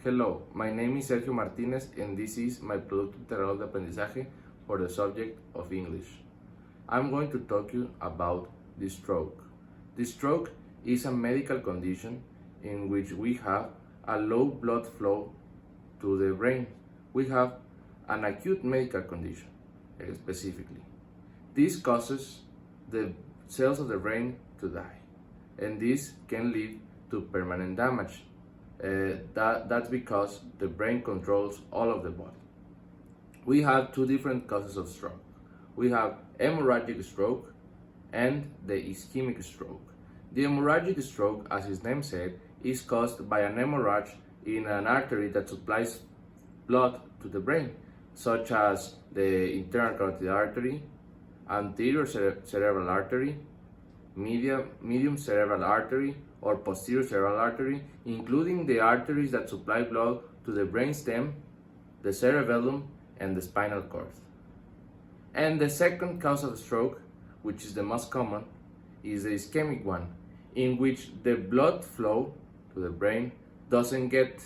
Hello, my name is Sergio Martinez and this is my Producto Integral de Aprendizaje for the subject of English. I'm going to talk to you about the stroke. The stroke is a medical condition in which we have a low blood flow to the brain. We have an acute medical condition, specifically. This causes the cells of the brain to die, and this can lead to permanent damage. That's because the brain controls all of the body. We have two different causes of stroke. We have hemorrhagic stroke and the ischemic stroke. The hemorrhagic stroke, as its name said, is caused by an hemorrhage in an artery that supplies blood to the brain, such as the internal carotid artery, anterior cerebral artery, medium cerebral artery, or posterior cerebral artery, including the arteries that supply blood to the brainstem, the cerebellum, and the spinal cord. And the second cause of stroke, which is the most common, is the ischemic one, in which the blood flow to the brain doesn't get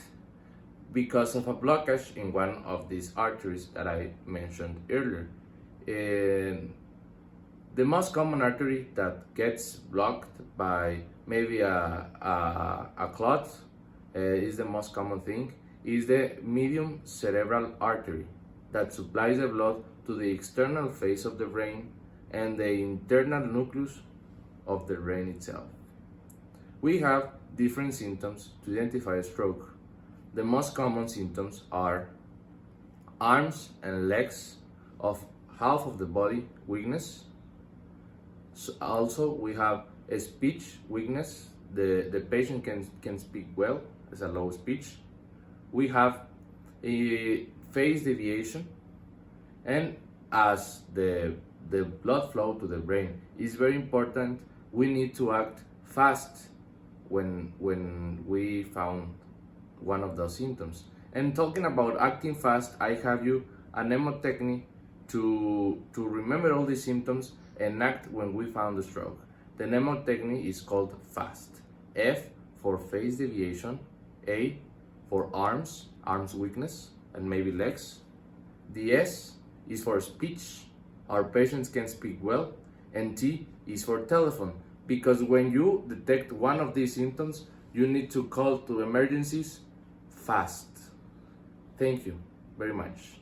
because of a blockage in one of these arteries that I mentioned earlier. The most common artery that gets blocked by maybe a clot is the most common thing, is the medium cerebral artery that supplies the blood to the external face of the brain and the internal nucleus of the brain itself. We have different symptoms to identify a stroke. The most common symptoms are arms and legs of half of the body weakness. Also, we have a speech weakness. The patient can speak well, it's a low speech. We have a phase deviation, and as the blood flow to the brain is very important, we need to act fast when we found one of those symptoms. And talking about acting fast, I have you a mnemotechnic to remember all these symptoms and act when we found the stroke. The mnemotechnic is called FAST. F for phase deviation, A for arms weakness, and maybe legs. The S is for speech, our patients can speak well, and T is for telephone, because when you detect one of these symptoms, you need to call to emergencies fast. Thank you very much.